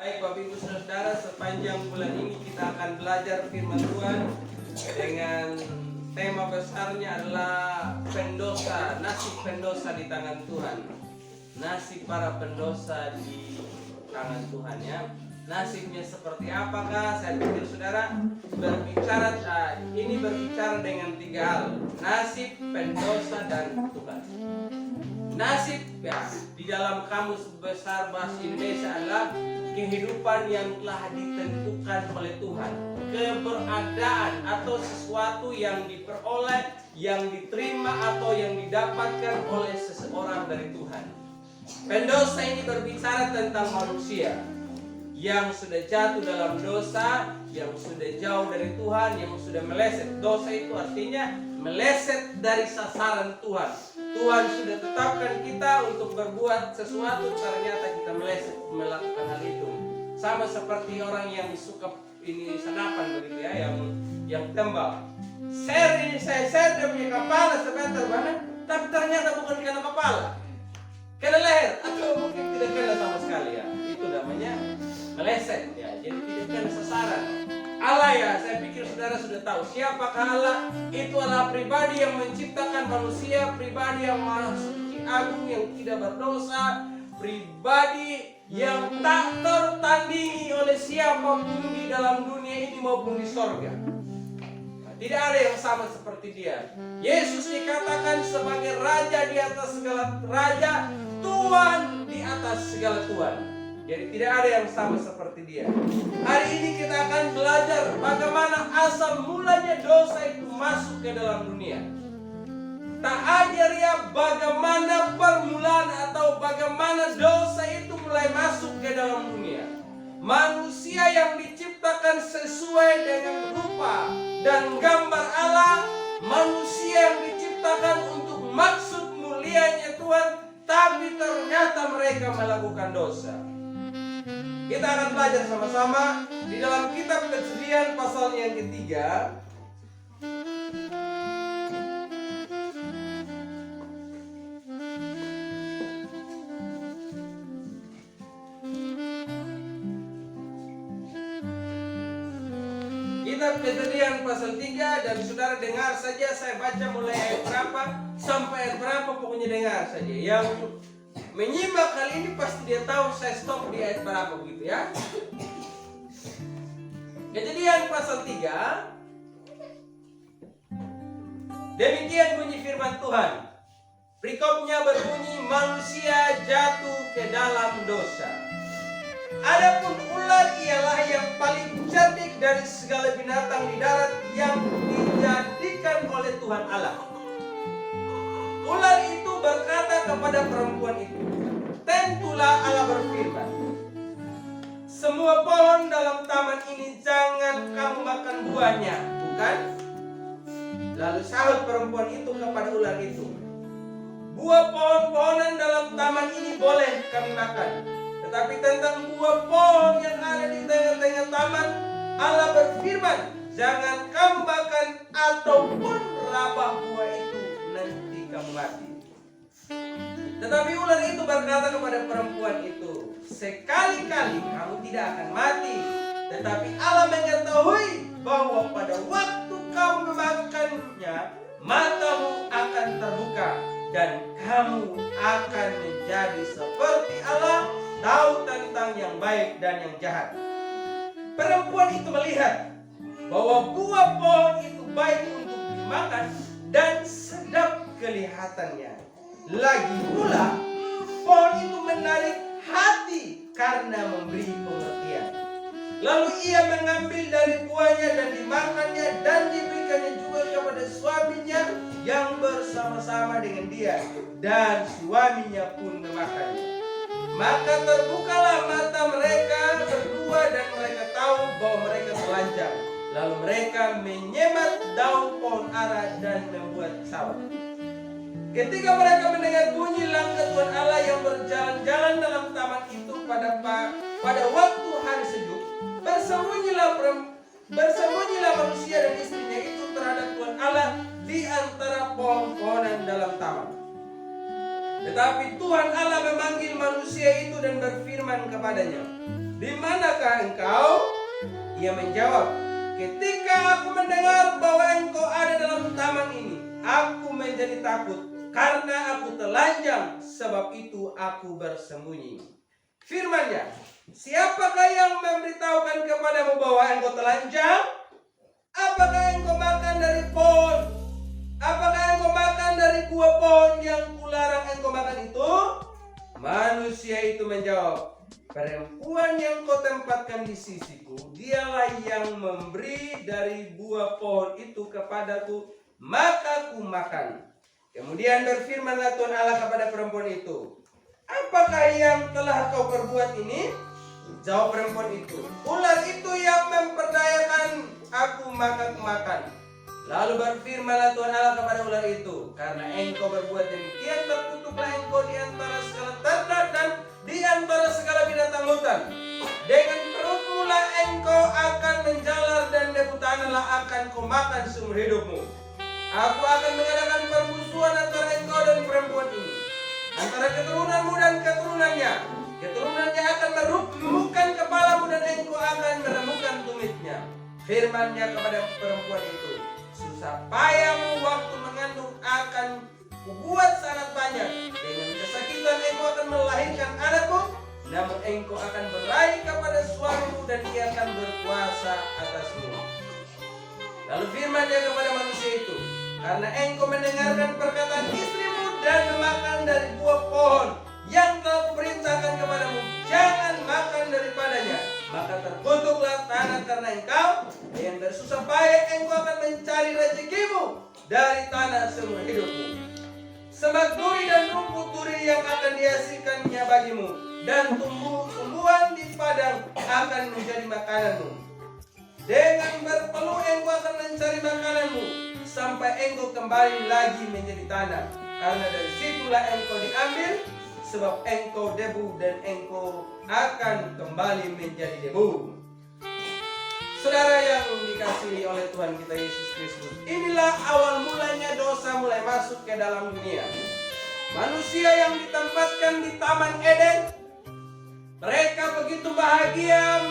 Baik Bapak Ibu Saudara, sepanjang bulan ini kita akan belajar firman Tuhan dengan tema besarnya adalah pendosa, nasib pendosa di tangan Tuhan. Nasib para pendosa di tangan Tuhan ya. Nasibnya seperti apakah? Saya pikir saudara berbicara dengan tiga hal. Nasib, pendosa, dan Tuhan. Nasib ya, di dalam kamus besar bahasa Indonesia adalah kehidupan yang telah ditentukan oleh Tuhan, keberadaan atau sesuatu yang diperoleh, yang diterima atau yang didapatkan oleh seseorang dari Tuhan. Pendosa ini berbicara tentang manusia yang sudah jatuh dalam dosa, yang sudah jauh dari Tuhan, yang sudah meleset. Dosa itu artinya meleset dari sasaran Tuhan. Tuhan sudah tetapkan kita untuk berbuat sesuatu, ternyata kita meleset melakukan hal itu. Sama seperti orang yang suka ini senapan begitu ya, yang tembak. Saya dia punya kepala sebentar mana, tapi ternyata bukan kena kepala, kena leher, atau mungkin tidak kena sama sekali ya. Itu namanya meleset ya, jadi tidak kena sasaran. Allah ya, saya pikir saudara sudah tahu siapakah Allah. Itu adalah pribadi yang menciptakan manusia, pribadi yang maha suci agung, yang tidak berdosa, pribadi yang tak tertandingi oleh siapapun di dalam dunia ini maupun di sorga. Nah, tidak ada yang sama seperti dia. Yesus dikatakan sebagai raja di atas segala raja, Tuhan di atas segala Tuhan. Jadi tidak ada yang sama seperti dia. Hari ini kita akan belajar bagaimana asal mulanya dosa itu masuk ke dalam dunia. Tak ajar ya bagaimana permulaan atau bagaimana dosa itu mulai masuk ke dalam dunia. Manusia yang diciptakan sesuai dengan rupa dan gambar Allah, manusia yang diciptakan untuk maksud mulianya Tuhan, tapi ternyata mereka melakukan dosa. Kita akan belajar sama-sama di dalam kitab Kejadian pasal yang ketiga. Kitab Kejadian pasal 3, dan saudara dengar saja, saya baca mulai ayat berapa sampai ayat berapa, pokoknya dengar saja. Yang menyimak kali ini pasti dia tahu saya stop di ayat berapa begitu ya. Kejadian pasal 3. Demikian bunyi firman Tuhan. Berikutnya berbunyi, manusia jatuh ke dalam dosa. Adapun ular ialah yang paling cerdik dari segala binatang di darat yang dijadikan oleh Tuhan Allah. Ular itu berkata kepada perempuan itu, tentulah Allah berfirman, semua pohon dalam taman ini jangan kamu makan buahnya, bukan? Lalu sahut perempuan itu kepada ular itu, buah pohon-pohonan dalam taman ini boleh kami makan, tetapi tentang buah pohon yang ada di tengah-tengah taman, Allah berfirman, jangan kamu makan ataupun rabah buah itu, nanti kamu mati. Tetapi ular itu berkata kepada perempuan itu, sekali-kali kamu tidak akan mati, tetapi Allah mengetahui bahwa pada waktu kamu memakannya, matamu akan terbuka dan kamu akan menjadi seperti Allah, tahu tentang yang baik dan yang jahat. Perempuan itu melihat bahwa buah pohon itu baik untuk dimakan dan sedap kelihatannya. Lagi pula pohon itu menarik hati karena memberi pengertian. Lalu ia mengambil dari buahnya dan dimakannya dan diberikannya juga kepada suaminya yang bersama-sama dengan dia, dan suaminya pun memakannya. Maka terbukalah mata mereka berdua dan mereka tahu bahwa mereka telanjang. Lalu mereka menyemat daun pohon ara dan membuat sawah. Ketika mereka mendengar bunyi langkah Tuhan Allah yang berjalan-jalan dalam taman itu pada waktu hari sejuk, bersembunyilah manusia dan istrinya itu terhadap Tuhan Allah di antara pohon-pohonan dalam taman. Tetapi Tuhan Allah memanggil manusia itu dan berfirman kepadanya, di manakah engkau? Ia menjawab, ketika aku mendengar bahwa engkau ada dalam taman ini, aku menjadi takut karena aku telanjang, sebab itu aku bersembunyi. Firman-Nya, siapakah yang memberitahukan kepadamu bahwa engkau telanjang? Apakah engkau makan dari pohon? Apakah engkau makan dari buah pohon yang kularang engkau makan itu? Manusia itu menjawab, perempuan yang kau tempatkan di sisiku, dialah yang memberi dari buah pohon itu kepadaku, maka ku makan. Kemudian berfirmanlah Tuhan Allah kepada perempuan itu, apakah yang telah kau perbuat ini? Jawab perempuan itu, ular itu yang memperdayakan aku, maka ku makan. Lalu berfirmanlah Tuhan Allah kepada ular itu, karena engkau berbuat demikian, terkutuklah engkau di antara segala ternak dan di antara segala binatang hutan. Dengan perutmu lah engkau akan menjalar, dan debu tanahlah akan kau makan seumur hidupmu. Aku akan mengadakan permusuhan antara engkau dan perempuan ini, antara keturunanmu dan keturunannya. Keturunannya akan meremukkan kepalamu, dan engkau akan meremukkan tumitnya. Firman-Nya kepada perempuan itu, susah payahmu waktu mengandung akan kubuat sangat banyak. Dengan kesakitan engkau akan melahirkan anakmu, namun engkau akan beraih kepada suamimu, dan ia akan berkuasa atasmu. Lalu firman-Nya kepada manusia itu, karena engkau mendengarkan perkataan istrimu dan memakan dari buah pohon yang telah kuperintahkan kepadamu, jangan makan daripadanya, maka terkutuklah tanah karena engkau. Yang bersusah payah engkau akan mencari rezekimu dari tanah seumur hidupmu. Semak duri dan rumput duri yang akan dihasilkannya bagimu, dan tumbuh-tumbuhan di padang akan menjadi makananmu. Dengan berpeluh engkau akan mencari makananmu, sampai engkau kembali lagi menjadi tanah, karena dari situlah engkau diambil, sebab engkau debu dan engkau akan kembali menjadi debu. Saudara yang dikasihi oleh Tuhan kita Yesus Kristus, inilah awal mulanya dosa mulai masuk ke dalam dunia. Manusia yang ditempatkan di Taman Eden, mereka begitu bahagia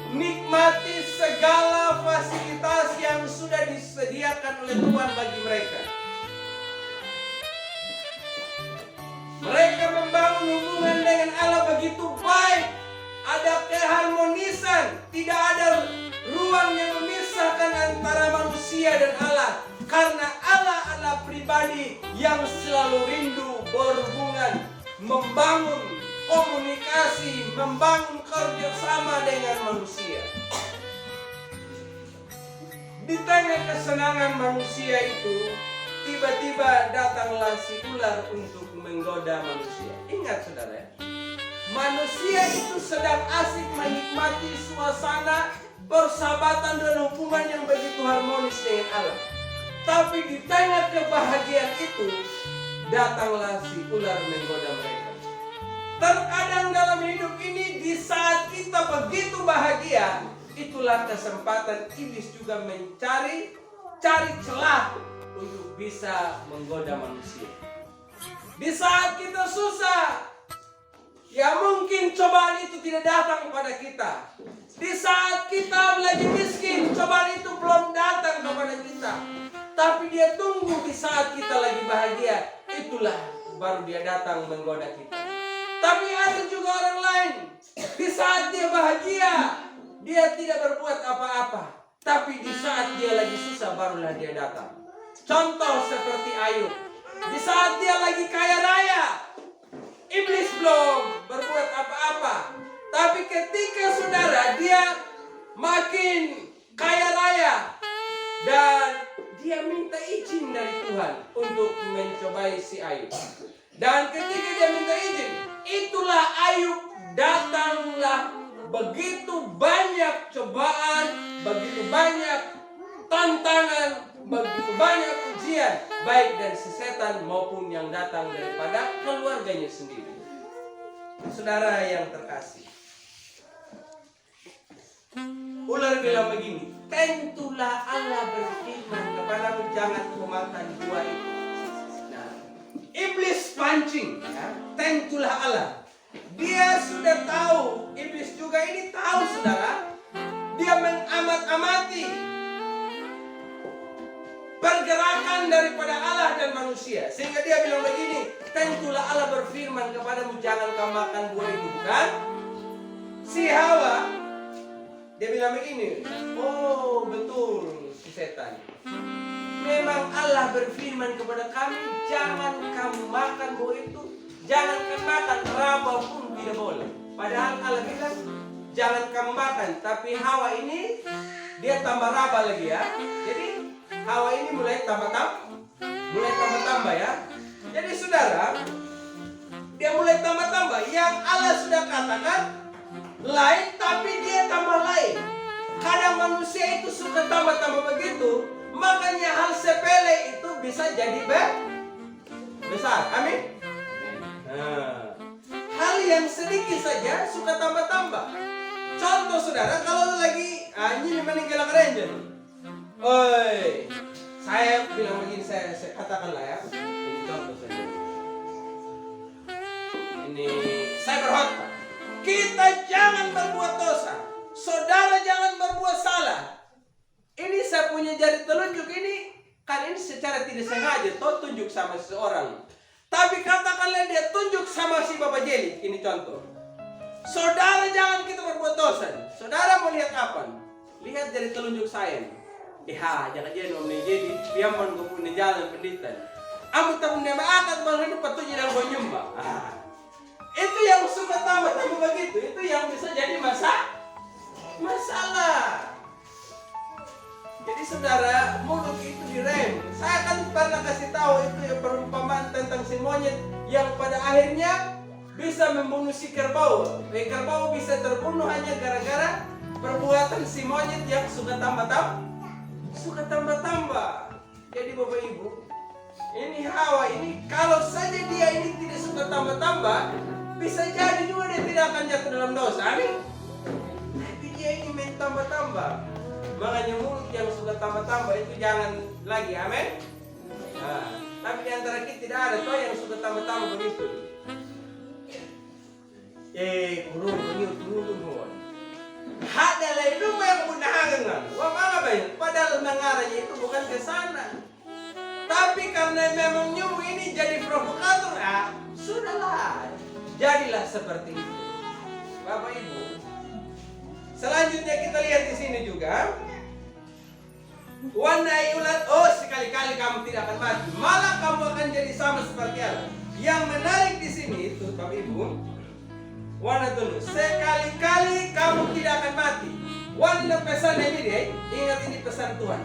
menikmati segala fasilitas yang sudah disediakan oleh Tuhan bagi mereka. Mereka membangun hubungan dengan Allah begitu baik, ada keharmonisan, tidak ada ruang yang memisahkan antara manusia dan Allah, karena Allah adalah pribadi yang selalu rindu berhubungan, membangun komunikasi, membangun kerjasama dengan manusia. Di tengah kesenangan manusia itu, tiba-tiba datanglah si ular untuk menggoda manusia. Ingat saudara, manusia itu sedang asik menikmati suasana persahabatan dan hubungan yang begitu harmonis dengan Allah. Tapi di tengah kebahagiaan itu, datanglah si ular menggoda mereka. Terkadang dalam hidup ini, di saat kita begitu bahagia, itulah kesempatan iblis juga mencari celah untuk bisa menggoda manusia. Di saat kita susah, ya mungkin cobaan itu tidak datang kepada kita. Di saat kita lagi miskin, cobaan itu belum datang kepada kita. Tapi dia tunggu di saat kita lagi bahagia, itulah baru dia datang menggoda kita. Tapi ada juga orang lain, di saat dia bahagia, dia tidak berbuat apa-apa. Tapi di saat dia lagi susah, barulah dia datang. Contoh seperti Ayub. Di saat dia lagi kaya raya, iblis belum berbuat apa-apa. Tapi ketika saudara dia makin kaya raya, dan dia minta izin dari Tuhan untuk mencobai si Ayub. Dan ketika dia minta izin, itulah Ayub datanglah begitu banyak cobaan, begitu banyak tantangan, begitu banyak ujian, baik dari setan maupun yang datang daripada keluarganya sendiri. Saudara yang terkasih, ular bilang begini, tentulah Allah berfirman kepadamu, jangan kau makan buah itu. Nah, iblis pancing, ya, tentulah Allah. Dia sudah tahu, iblis juga juga ini tahu saudara, dia mengamat-amati pergerakan daripada Allah dan manusia. Sehingga dia bilang begini, tentulah Allah berfirman kepadamu, jangan kau makan buah itu, bukan? Si Hawa, dia bilang begini, oh betul si setan. Memang Allah berfirman kepada kami, jangan kamu makan buah itu, jangan kamu makan, raba pun tidak boleh. Padahal Allah bilang, jangan kamu makan. Tapi Hawa ini, dia tambah raba lagi ya. Jadi Hawa ini mulai tambah ya. Jadi saudara, dia mulai tambah. Yang Allah sudah katakan lain, tapi dia tambah lain. Kadang manusia itu suka tambah begitu. Makanya hal sepele itu bisa jadi besar. Amin. Nah, hal yang sedikit saja suka tambah. Contoh saudara, kalau lagi ini meninggal ranger. Oi, saya bilang begini, saya katakanlah ya. Ini contoh saja. Ini saya berkhotbah. Kita jangan berbuat dosa. Saudara jangan berbuat salah. Ini saya punya jari telunjuk ini, kan ini secara tidak sengaja toh tunjuk sama seseorang. Tapi katakanlah dia tunjuk sama si Bapak Jeli. Ini contoh. Saudara jangan kita berbuat dosa. Saudara mau lihat apa? Lihat jari telunjuk saya. Jangan jadi om jadi piaman gue punya jalan pendidikan. Amu tak punya akad bang ini patunya dan gue nyembah. Itu yang suka tambah begitu. Itu yang bisa jadi masalah. Jadi saudara, mulut itu direm. Saya kan pernah kasih tahu itu ya, perumpamaan tentang si monyet yang pada akhirnya bisa membunuh si kerbau. Kerbau bisa terbunuh hanya gara-gara perbuatan si monyet yang suka tambah. Jadi Bapak Ibu, ini Hawa ini kalau saja dia ini tidak suka tambah, bisa jadi juga dia tidak akan jatuh dalam dosa. Amin. Tapi dia ini main tambah. Makanya mulut yang suka tambah itu jangan lagi. Amin. Nah, tapi di antara kita tidak ada toh yang suka tambah begitu. Kurung. Ada lain rumah yang mudahan. Wah mana banyak. Padahal mengarahnya itu bukan ke sana. Tapi karena memang nyuruh ini jadi provokator, sudahlah. Jadilah seperti itu. Bapak Ibu. Selanjutnya kita lihat di sini juga. Wandai ulat, sekali-kali kamu tidak akan mati. Malah kamu akan jadi sama seperti Allah. Yang menarik di sini itu Bapak Ibu. Wana dulu, sekali-kali kamu tidak akan mati. Wana pesan ini deh, ingat ini pesan Tuhan.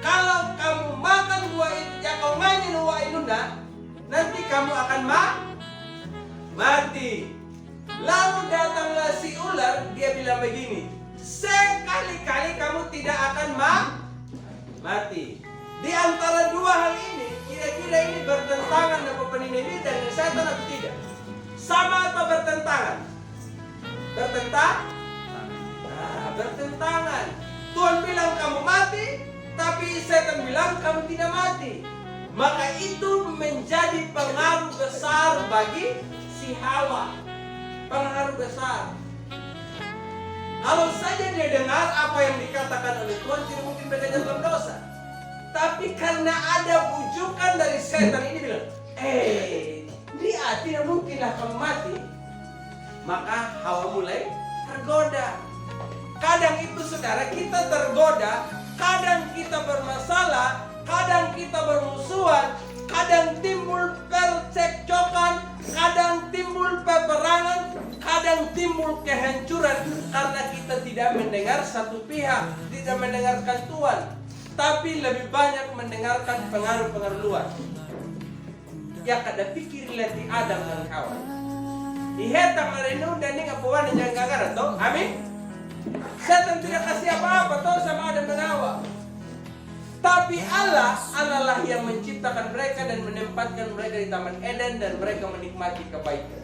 Kalau kamu makan buah itu, ya kau mainin buah inunda, nanti kamu akan mati. Lalu datanglah si ular, dia bilang begini, sekali-kali kamu tidak akan mati. Di antara dua hal ini, kira-kira ini bertentangan dengan penini dan setan atau tidak? Sama atau bertentangan? Bertentangan. Tuhan bilang kamu mati, tapi setan bilang kamu tidak mati. Maka itu menjadi pengaruh besar bagi si Hawa. Pengaruh besar. Kalau saja dia dengar apa yang dikatakan oleh Tuhan, tidak mungkin mereka jatuh dalam dosa. Tapi karena ada bujukan dari setan ini bilang, dia tidak mungkinlah kamu mati. Maka Hawa mulai tergoda. Kadang itu saudara kita tergoda, kadang kita bermasalah, kadang kita bermusuhan, kadang timbul percekcokan, kadang timbul peperangan, kadang timbul kehancuran karena kita tidak mendengar satu pihak, tidak mendengarkan Tuhan, tapi lebih banyak mendengarkan pengaruh-pengaruh luar. Ya kada pikir lihat di Adam dan Hawa. Ihetang marinu dan ini ngapuan yang gagara toh. Amin. Setan tidak kasih apa-apa toh sama Adam dan Hawa. Tapi Allah lah yang menciptakan mereka dan menempatkan mereka di Taman Eden dan mereka menikmati kebaikan.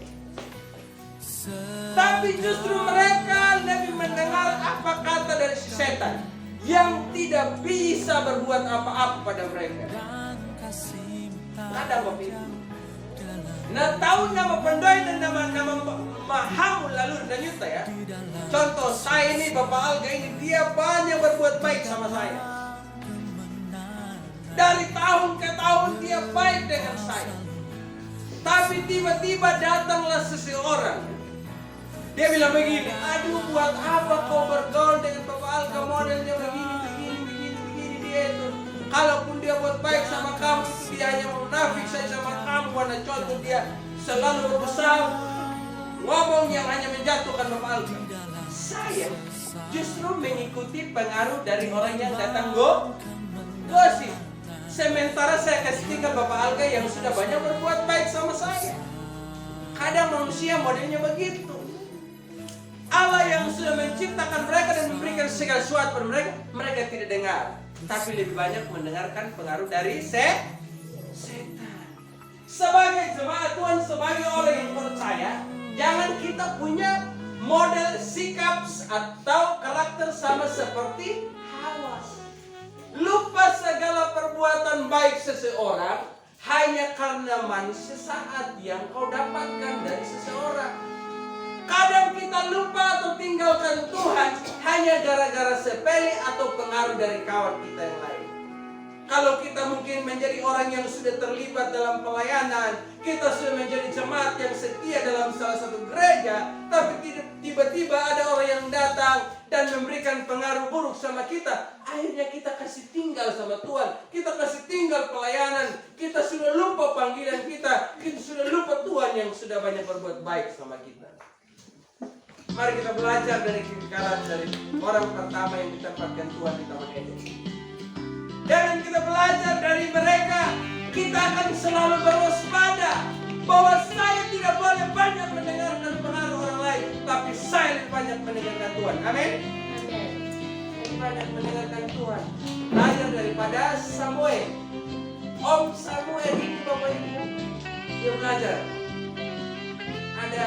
Tapi justru mereka lebih mendengar apa kata dari si setan yang tidak bisa berbuat apa-apa pada mereka. Ada Bapak Ibu. Nah tahu nama pendoi dan nama mahamu lalu nyuta ya. Contoh, saya ini Bapak Alga ini, dia banyak berbuat baik sama saya. Dari tahun ke tahun dia baik dengan saya. Tapi tiba-tiba datanglah seseorang. Dia bilang begini, aduh buat apa kau bergaul dengan Bapak Alga, modelnya begini dia itu. Kalaupun dia buat baik sama kamu, itu dia hanya munafik saya sama kamu. Karena contoh dia selalu berusaha ngomong yang hanya menjatuhkan Bapak Alga. Saya justru mengikuti pengaruh dari orang yang datang gosip. Sementara saya kasih tinggal Bapak Alga yang sudah banyak berbuat baik sama saya. Kadang manusia modelnya begitu. Allah yang sudah menciptakan mereka dan memberikan segala sesuatu pada mereka, mereka tidak dengar. Tapi lebih banyak mendengarkan pengaruh dari setan. Sebagai jemaat Tuhan, sebagai orang yang percaya, jangan kita punya model sikap atau karakter sama seperti Hawa. Lupa segala perbuatan baik seseorang hanya karena manis sesaat yang kau dapatkan dari seseorang. Kadang kita lupa atau tinggalkan Tuhan hanya gara-gara sepele atau pengaruh dari kawan kita yang lain. Kalau kita mungkin menjadi orang yang sudah terlibat dalam pelayanan, kita sudah menjadi jemaat yang setia dalam salah satu gereja, tapi tiba-tiba ada orang yang datang dan memberikan pengaruh buruk sama kita, akhirnya kita kasih tinggal sama Tuhan, kita kasih tinggal pelayanan, kita sudah lupa panggilan kita sudah lupa Tuhan yang sudah banyak berbuat baik sama kita. Mari kita belajar dari kekekalan dari orang pertama yang ditempatkan Tuhan di Taman Eden. Dan kita belajar dari mereka, kita akan selalu berwaspada bahwa saya tidak boleh banyak mendengarkan pengaruh orang lain, tapi saya lebih banyak mendengarkan Tuhan. Amin. Lebih banyak mendengarkan Tuhan. Belajar daripada Samuel. Om Samuel ini Bapak Ibu, dia belajar. Ada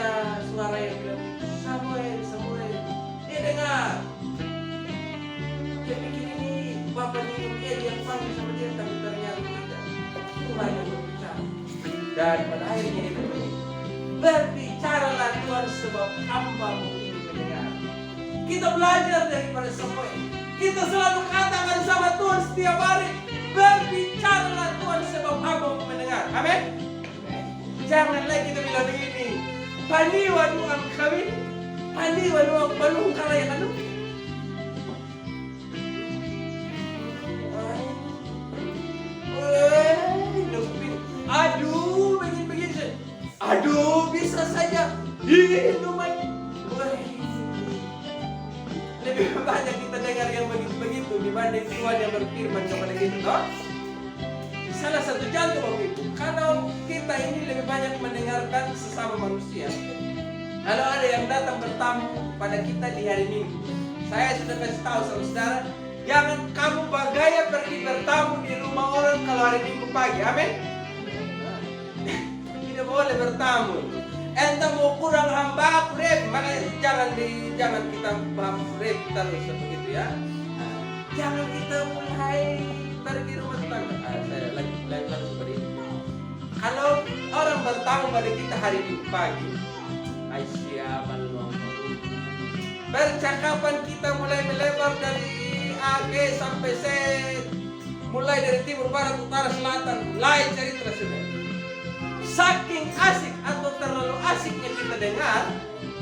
suara yang bilang Samuel, Samuel. Dia dengar. Dia pikir ini Bapak minum dia yang panggil sama dia, tapi ternyata tidak. Tuhan yang berbicara. Dan pada akhirnya dia berbunyi, berbicaralah Tuhan sebab hamba-Mu ini mendengar. Kita belajar daripada Samuel. Kita selalu katakan sama Tuhan setiap hari, berbicaralah Tuhan sebab hamba-Mu mendengar. Amin. Jangan lagi kita bilang begini, paniwa doang kami, paniwa doang balung kalaya kanu. Aduh, bisa saja minuman. Lebih banyak kita dengar yang begitu-begitu dibanding Tuhan yang berfirman kepada kita, toh? Salah satu contoh begitu. Kalau kita ini lebih banyak mendengarkan sesama manusia. Kalau ada yang datang bertamu pada kita di hari Minggu, saya sudah kasih tahu sama saudara, jangan kamu bagaya pergi bertamu di rumah orang kalau hari Minggu pagi. Amin. Tidak boleh bertamu. Enta mau kurang hamba aku rep, makanya jangan kita rep terus begitu ya. Jangan kita mulai pergi rumah tetangga. Saya lagi seperti itu. Kalau orang bertamu pada kita hari Minggu pagi, siapa lu? Percakapan kita mulai melebar dari A, G sampai Z, mulai dari timur, barat, utara, selatan, mulai cerita sudah. Saking asik atau terlalu asiknya kita dengar,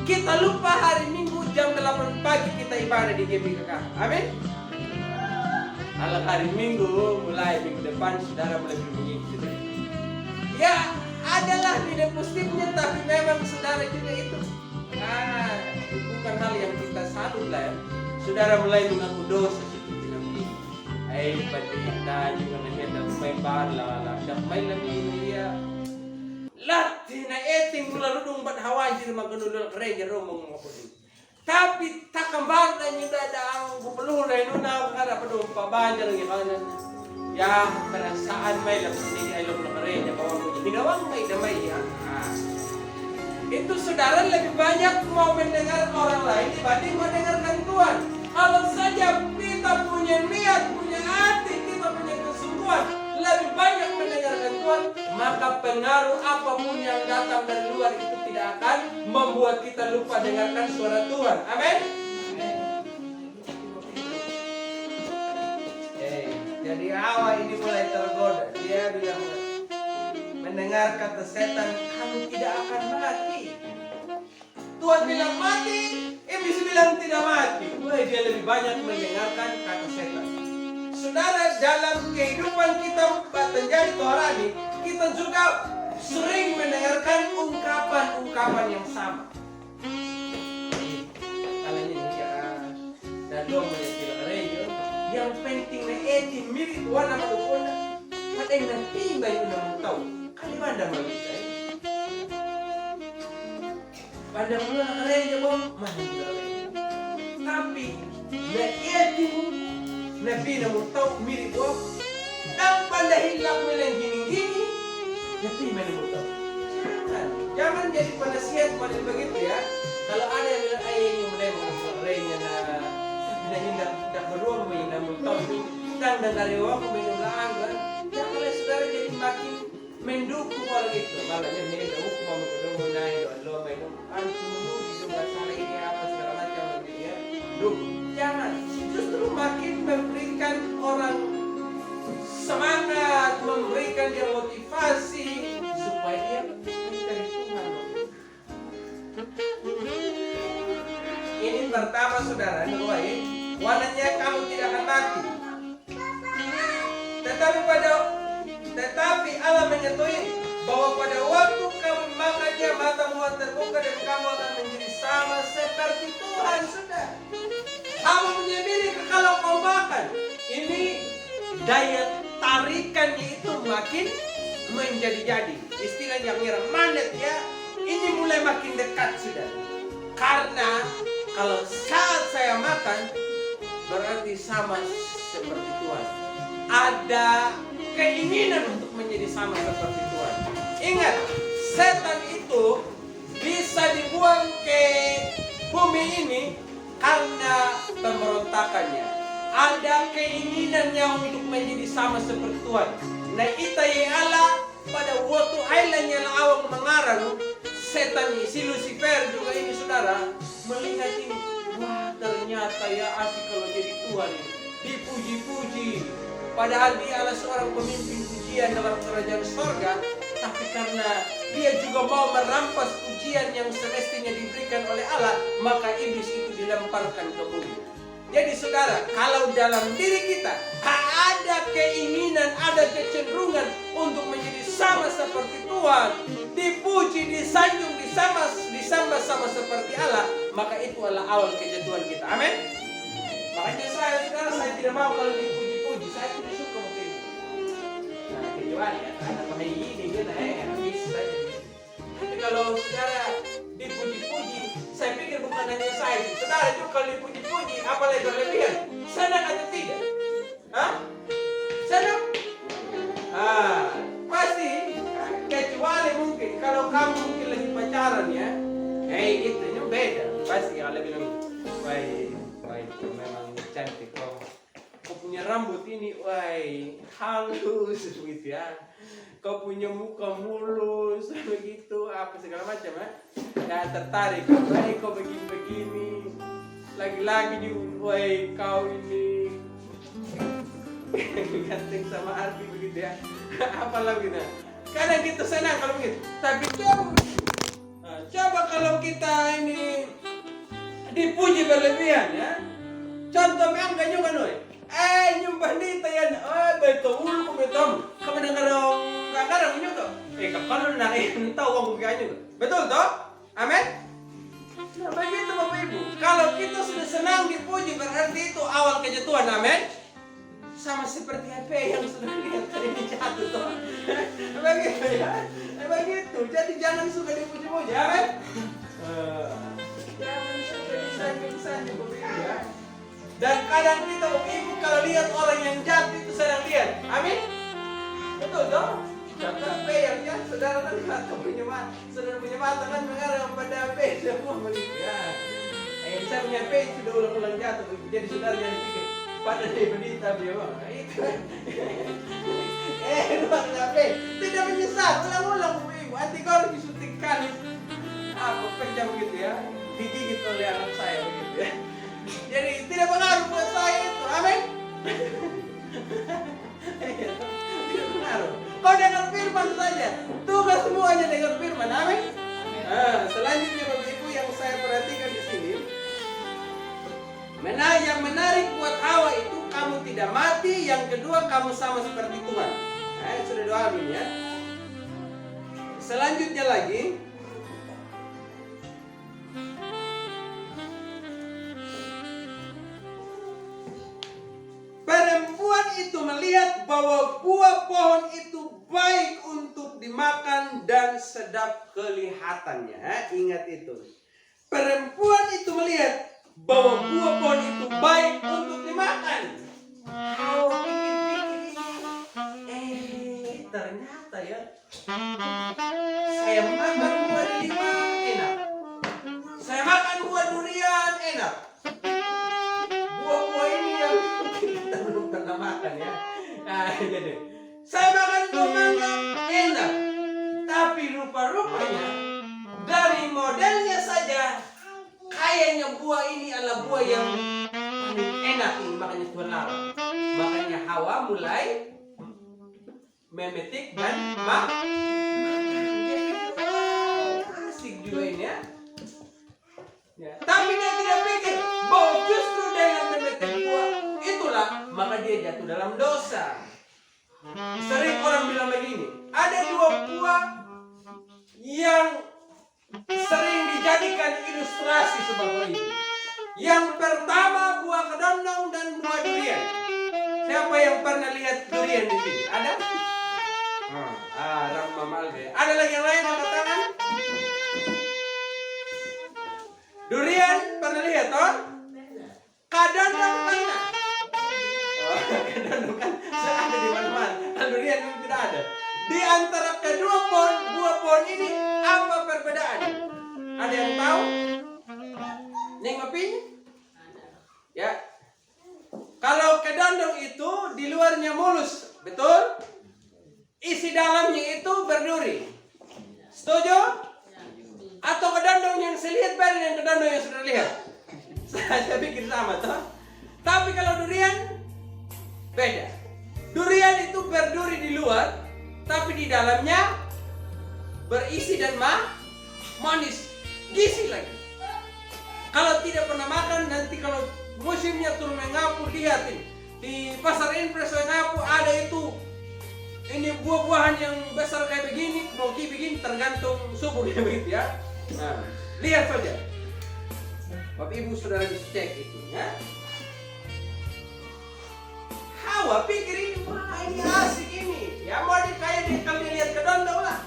kita lupa hari Minggu jam 8 pagi kita ibadah di GBKK. Amin. Kalau hari Minggu, mulai minggu depan saudara mulai berbunyi. Ya, adalah tidak positifnya, tapi memang saudara juga itu. Bukan hal yang kita salut lah ya. Saudara mulai mengaku dosa seperti ini. Pendeta juga nahenda main bala lah, dak main lebih dia. Latina eting mula rudung bat hawan sini magunulul gereja romong ngapun. Tapi tak kembang dan juga ada gubernur dan nuna karena pedung pabanjar gimana. Ya perasaan may lang sini ay lom na gereja bawang mo hinawang may damay ya. Itu saudara lebih banyak mau mendengar orang lain dibanding mendengarkan Tuhan. Kalau saja kita punya niat, punya hati, kita punya kesungguhan, lebih banyak mendengarkan Tuhan, maka pengaruh apapun yang datang dari luar itu tidak akan membuat kita lupa dengarkan suara Tuhan. Amin. Jadi Hawa ini mulai tergoda. Dia bilang, mendengar kata setan, kamu tidak akan mati. Tuhan bilang mati, iblis bilang tidak mati. Dia lebih banyak mendengarkan kata setan. Saudara, dalam kehidupan kita menjadi rohani, kita juga sering mendengarkan ungkapan-ungkapan yang sama. Kalau ini dan dong bilang radio, yang penting na eti mirip warna madukona, patay na tiba yung namutaw. Kalimanda malita eh. Pada mula radio bom, mahal. Tapi na eti mo na pinamutaw mirip ko, ang pandahilak mo lang gining-gini, na pinamutaw. Jangan jadi penasihat pada begitu ya. Kalau ada yang bilang ay yung mulai mengusulnya na tidak beruang menamutaw itu, dan dari waktu menulaan kan, yang oleh saudara jadi makin mendukung orang itu. Malahnya ini dah hukum mau ketemu naik doa minum, antum itu masalah ini apa segala macam ya. Jangan, justru makin memberikan orang semangat, memberikan dia motivasi supaya dia mencari Tuhan. Ini pertama saudara, baik. Warnanya kamu tidak akan mati. Tetapi Allah menyatakan bahwa pada waktu kamu makannya matamu akan terbuka dan kamu akan menjadi sama seperti Tuhan. Sudah. Kamu menyendiri kalau kau makan. Ini daya tarikannya itu makin menjadi-jadi. Istilah yang magnet ya. Ini mulai makin dekat sudah. Karena kalau saat saya makan berarti sama seperti Tuhan. Ada keinginan untuk menjadi sama seperti Tuhan. Ingat, setan itu bisa dibuang ke bumi ini karena pemberontakannya. Ada keinginannya untuk menjadi sama seperti Tuhan. Nah, ita ya Allah pada waktu ailannya awak mengarang setan ini, si Lucifer juga ini saudara melihat ini. Wah, ternyata ya asik kalau jadi Tuhan ini. Dipuji-puji. Padahal dia adalah seorang pemimpin pujian dalam kerajaan sorga. Tapi karena dia juga mau merampas pujian yang semestinya diberikan oleh Allah, maka iblis itu dilemparkan ke bumi. Jadi saudara, kalau dalam diri kita ada keinginan, ada kecenderungan untuk menjadi sama seperti Tuhan, dipuji, disanjung, disambah sama seperti Allah, maka itu adalah awal kejatuhan kita. Amin. Makanya saya tidak mau kalau dipuji-puji, saya tidak suka begitu. Nah, kecuali ya, karena pakai ini dia habis saja. Tapi kalau saudara dipuji-puji, saya pikir bukan hanya saya. Saudara juga kalau dipuji-puji, apalagi berlebihan, senang atau tidak? Hah? Senang? Pasti. Kecuali mungkin kalau kamu mungkin lagi pacaran ya, gitu, ini beda. Pasti kalau bilang, baik, memang cantik kok. Kau punya rambut ini, halus gitu ya. Kau punya muka mulus, begitu, apa segala macam ya. Gak tertarik, kau begini-begini. Lagi-lagi di, kau ini ganteng sama arti begitu ya. Apa lagi nah? Kadang kita senang kalau begitu. Tapi coba kalau kita ini dipuji berlebihan ya. Contoh memang ganyo kan nyumpah nita yan. Beto ulu ko betom. Kamu dengar dong kadang nyo to. Kalau nakain tahu ang ganyo. Betul toh? Amin. Nah, begitu Bapak Ibu. Kalau kita sudah senang dipuji berarti itu awal kejatuhan. Amin. Sama seperti HP yang sudah lihat tadi ini jatuh toh. Begitu ya. Begitu. Jadi jangan suka dipuji-puji. Amin. Jangan suka disanjung-sanjung Bapak Ibu ya. Dan kadang kita Bapak Ibu kalau lihat orang yang jatuh itu sedang lihat. Amin. Betul toh? Contoh HP yang jatuh, saudara kan atau punya mata, saudara punya mata kan mengarah pada HP semua begitu ya. Saya punya HP sudah ulang-ulang jatuh, jadi saudara jangan pikir pada dia berita biar itu. Ruang HP. Tidak menyesal. Ulang-ulang ibu. Anti-korupsi disuntikkan. Apa pejam gitu ya. Digigit oleh anak saya gitu ya. Jadi tidak pengaruh buat saya itu. Amin. Tidak pengaruh. Kau dengar firman saja. Tugas semuanya dengar firman. Amin. Selanjutnya Bapak Ibu yang saya perhatikan di sini. Yang menarik buat Hawa itu kamu tidak mati. Yang kedua kamu sama seperti Tuhan. Sudah doa amin ya. Selanjutnya lagi. Perempuan itu melihat bahwa buah pohon itu baik untuk dimakan dan sedap kelihatannya. Ingat itu. Perempuan itu melihat bahwa buah pohon itu baik untuk dimakan. Hawa pikir-pikir, ternyata ya, saya makan buah delima enak. Saya makan buah durian enak. Buah-buah ini yang kita belum pernah makan ya. Jadi saya makan buah mangga enak. Tapi rupa-rupanya dari modelnya saja kayaknya buah ini adalah buah yang paling enak ini, makanya Tuhan larang. Makanya Hawa mulai memetik dan makan. Asik juga ini ya. Tapi dia tidak pikir bahwa justru dengan memetik buah itulah maka dia jatuh dalam dosa. Sering orang bilang begini, ada dua buah yang sering dijadikan ilustrasi sebagai ini. Yang pertama buah kedondong dan buah durian. Siapa yang pernah lihat durian di sini? Ada? Ramah Malde. Ada lagi yang lain angkat tangan? Durian pernah lihat toh? Kadondong pernah. Kadondong kan ada di mana-mana. Durian memang tidak ada. Di antara kedua buah pohon ini apa perbedaannya? Ada yang tahu? Neng Mapin? Ya. Kalau kedondong itu di luarnya mulus, betul? Isi dalamnya itu berduri. Setuju? Atau kedondong yang saya lihat beda dengan kedondong yang sudah lihat? Saya pikir sama toh. Tapi kalau durian beda. Durian itu berduri di luar, tapi di dalamnya berisi dan manis, gizi lagi. Kalau tidak pernah makan, nanti kalau musimnya turun mengapu, lihat ini di pasar impres mengapu ada itu. Ini buah-buahan yang besar kayak begini, mau begini tergantung subuhnya begitu ya. Nah, lihat saja. Bapak Ibu Saudara bisa cek itu ya. Hawa pikir ini, wah ini asik ini. Ya mau kayak kami lihat kedondong lah.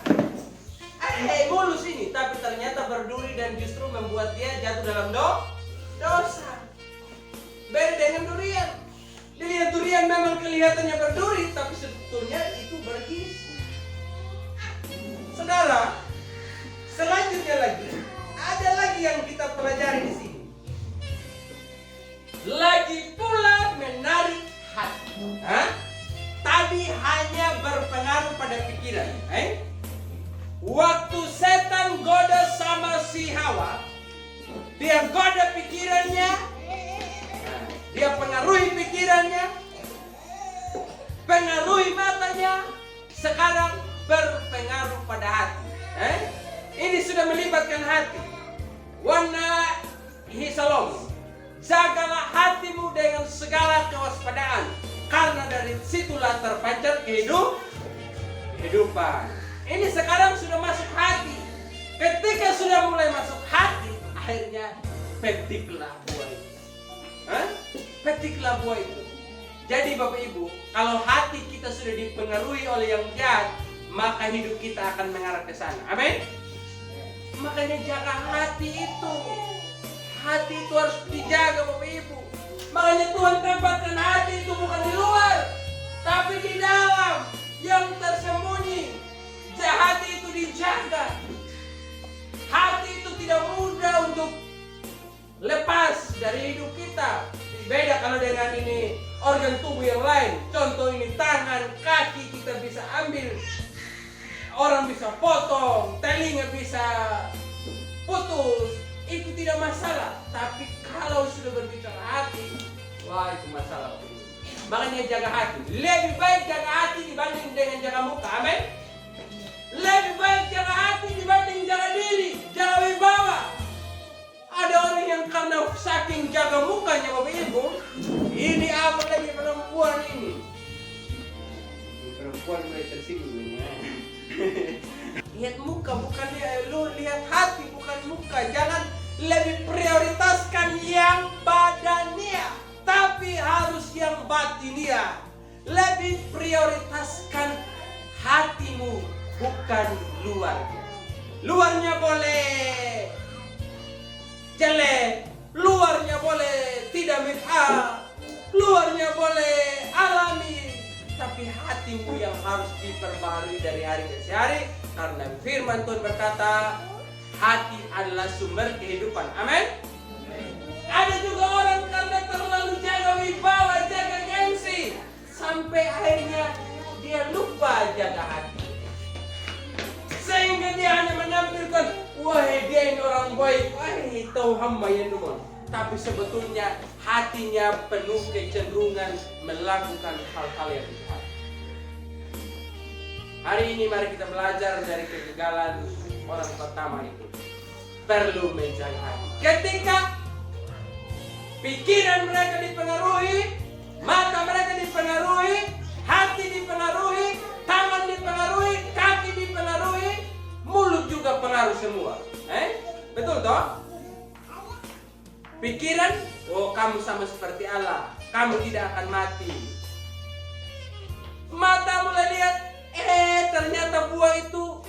Mulus ini, tapi ternyata berduri dan justru membuat dia jatuh dalam dosa. Beda dengan durian. Dilihat durian memang kelihatannya berduri, tapi sebetulnya itu bergizi. Saudara, selanjutnya lagi, ada lagi yang kita pelajari di sini. Lagi pula menarik hati. Tadi hanya berpengaruh pada pikiran. Waktu setan goda sama si Hawa, dia goda pikirannya, dia pengaruhi pikirannya, pengaruhi matanya, sekarang berpengaruh pada hati. Ini sudah melibatkan hati. Wana hisalom, jagalah hatimu dengan segala kewaspadaan, karena dari situlah terpancar kehidupan. Ini sekarang sudah masuk hati. Ketika sudah mulai masuk hati, akhirnya petiklah buah itu. Petiklah buah itu. Jadi Bapak Ibu, kalau hati kita sudah dipengaruhi oleh yang jahat, maka hidup kita akan mengarah ke sana. Amin. Makanya jaga hati itu. Hati itu harus dijaga Bapak Ibu. Makanya Tuhan tempatkan hati itu bukan di luar, tapi di dalam yang tersembunyi. Hati itu dijaga. Hati itu tidak mudah untuk lepas dari hidup kita. Beda kalau dengan ini organ tubuh yang lain. Contoh ini tangan, kaki kita kita bisa ambil, orang bisa potong, telinga bisa putus, itu tidak masalah. Tapi kalau sudah berbicara hati, wah itu masalah. Makanya jaga hati. Lebih baik jaga hati dibanding dengan jaga muka. Amin. Lebih baik jaga hati dibanding jaga diri, jaga wibawa. Ada orang yang karena saking jaga mukanya Bapak Ibu, ini apa lagi perempuan ini? Perempuan mulai tersinggung ini. Lihat muka, bukan lihat hati, bukan muka. Jangan lebih prioritaskan yang badannya, tapi harus yang batinnya. Lebih prioritaskan hatimu, bukan luarnya. Luarnya boleh jelek, luarnya boleh tidak bid'ah, luarnya boleh alami, tapi hatimu yang harus diperbaharui dari hari ke hari, karena firman Tuhan berkata, hati adalah sumber kehidupan. Amin. Ada juga orang karena terlalu jaga wibawa, jaga gengsi, sampai akhirnya dia lupa jaga hati. Sehingga dia hanya menampilkan, wahai dia ini orang baik, wahai tahu hamba yang numon. Tapi sebetulnya hatinya penuh kecenderungan melakukan hal-hal yang jahat. Hari ini mari kita belajar dari kegagalan orang pertama itu. Perlu menjaga hati. Ketika pikiran mereka dipengaruhi, mata mereka dipengaruhi, hati dipengaruhi, tangan dipengaruhi, kaki dipengaruhi, mulut juga pengaruh semua. Betul toh? Pikiran, oh kamu sama seperti Allah, kamu tidak akan mati. Mata mulai lihat, ternyata buah itu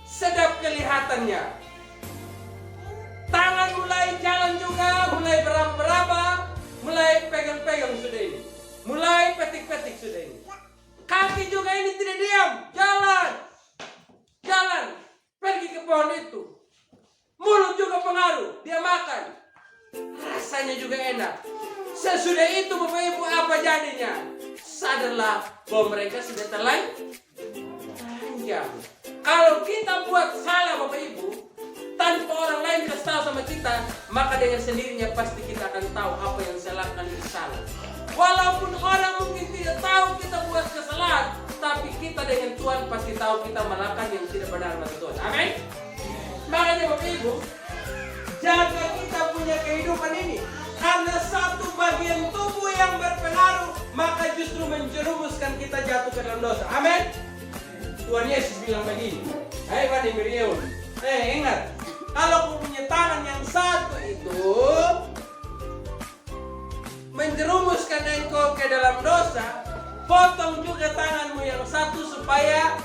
sedap kelihatannya. Tangan mulai jalan juga, mulai beraba-raba, mulai pegang-pegang sudah ini, mulai petik-petik sudah ini. Kaki juga ini tidak diam, jalan, pergi ke pohon itu. Mulut juga pengaruh, dia makan, rasanya juga enak. Sesudah itu Bapak Ibu apa jadinya? Sadarlah bahwa mereka sudah telanjang. Kalau kita buat salah Bapak Ibu, tanpa orang lain kasih tahu sama kita, maka dengan sendirinya pasti kita akan tahu apa yang saya lakukan itu salah. Walaupun orang mungkin tidak tahu kita buat kesalahan, tapi kita dengan Tuhan pasti tahu kita melakukan yang tidak benar bagi Tuhan. Amin. Makanya Bapak Ibu, jaga kita punya kehidupan ini. Karena satu bagian tubuh yang berpengaruh, maka justru menjerumuskan kita jatuh ke dalam dosa. Amin. Tuhan Yesus bilang begini, hai Bani Miriam, ingat, kalau punya tangan yang satu itu menjerumuskan engkau ke dalam dosa, potong juga tanganmu yang satu supaya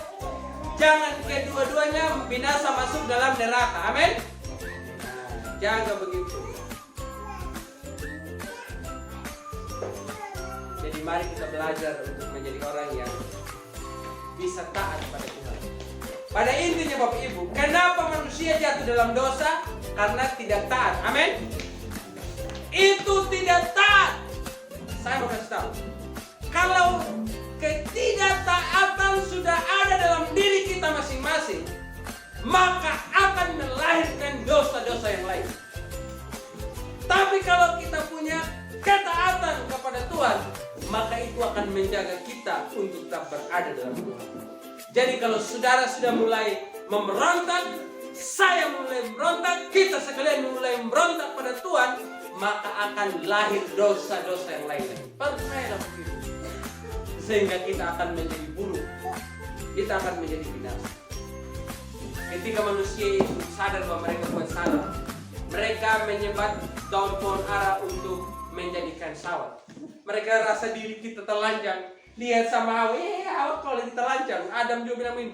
jangan kedua-duanya binasa masuk dalam neraka. Amin. Jaga begitu. Jadi mari kita belajar untuk menjadi orang yang bisa taat pada Tuhan. Pada intinya Bapak Ibu, kenapa manusia jatuh dalam dosa? Karena tidak taat. Amin. Itu tidak taat. Saya mau kasih tahu. Kalau ketidaktaatan sudah ada dalam diri kita masing-masing, maka akan melahirkan dosa-dosa yang lain. Tapi kalau kita punya ketaatan kepada Tuhan, maka itu akan menjaga kita untuk tetap berada dalam Tuhan. Jadi kalau saudara sudah mulai memberontak, saya mulai memberontak, kita sekalian mulai memberontak pada Tuhan, maka akan lahir dosa-dosa yang lain. Percayalah begitu. Sehingga kita akan menjadi buruk, kita akan menjadi binasa. Ketika manusia itu sadar bahwa mereka buat salah, mereka menyebat daun pohon ara untuk menjadikan sawat. Mereka rasa diri kita telanjang. Lihat sama Hawa, Hawa kalau kita telanjang. Adam juga bilang ini,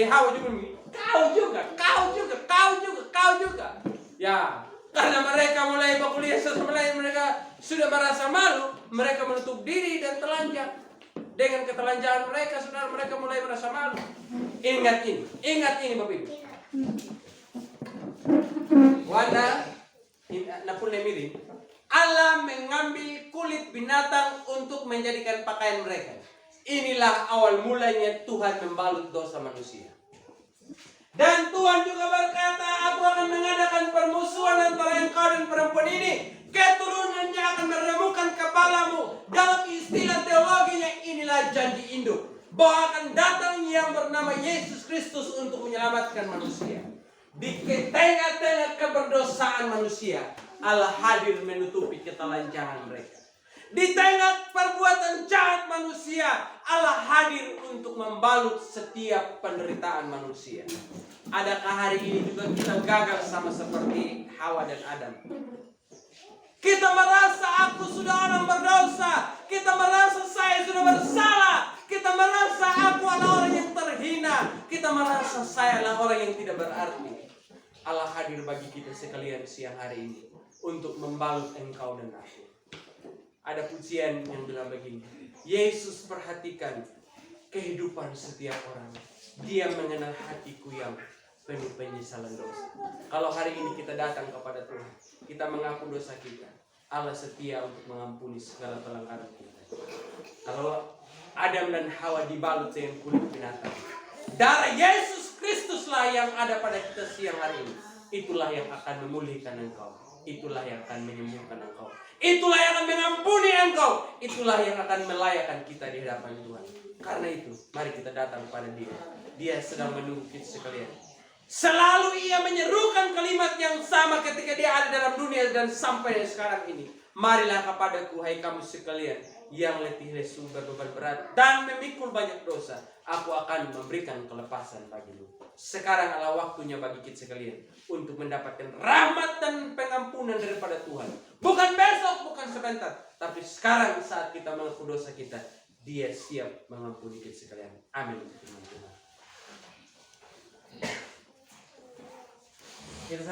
Hawa juga bilang, kau juga. Ya, karena mereka mulai berkuliah sama lain, mereka sudah merasa malu, mereka menutup diri dan telanjang. Dengan ketelanjangan mereka, saudara, mereka mulai merasa malu. Ingat ini Bapak Ibu. Wanda, napulnya miring. Allah mengambil kulit binatang untuk menjadikan pakaian mereka. Inilah awal mulanya Tuhan membalut dosa manusia. Dan Tuhan juga berkata, aku akan mengadakan permusuhan antara engkau dan perempuan ini. Keturunannya akan meremukkan kepalamu. Dalam istilah teologinya inilah janji induk. Bahwa akan datang yang bernama Yesus Kristus untuk menyelamatkan manusia. Di tengah-tengah keberdosaan manusia, Allah hadir menutupi ketelanjangan mereka. Di tengah perbuatan jahat manusia, Allah hadir untuk membalut setiap penderitaan manusia. Adakah hari ini juga kita gagal sama seperti Hawa dan Adam? Kita merasa aku sudah orang berdosa. Kita merasa saya sudah bersalah. Kita merasa aku adalah orang yang terhina. Kita merasa saya adalah orang yang tidak berarti. Allah hadir bagi kita sekalian siang hari ini untuk membalut engkau dan aku. Ada pujian yang bilang begini, Yesus perhatikan kehidupan setiap orang. Dia mengenal hatiku yang penuh penyesalan dosa. Kalau hari ini kita datang kepada Tuhan, kita mengaku dosa kita, Allah setia untuk mengampuni segala pelanggaran kita. Kalau Adam dan Hawa dibalut dengan kulit binatang, darah Yesus Kristuslah yang ada pada kita siang hari ini. Itulah yang akan memulihkan engkau. Itulah yang akan menyembuhkan engkau. Itulah yang akan mengampuni engkau. Itulah yang akan melayakan kita di hadapan Tuhan. Karena itu, mari kita datang kepada Dia. Dia sedang menunggu kita sekalian. Selalu Ia menyerukan kalimat yang sama ketika Dia ada dalam dunia dan sampai sekarang ini. Marilah kepadaku, hai kamu sekalian, yang letih lesu berbeban berat dan memikul banyak dosa. Aku akan memberikan kelepasan bagimu. Sekarang adalah waktunya bagi kita sekalian untuk mendapatkan rahmat dan pengampunan daripada Tuhan. Bukan besok, bukan sebentar, tapi sekarang saat kita mengaku dosa kita, Dia siap mengampuni kita sekalian. Amin. Kita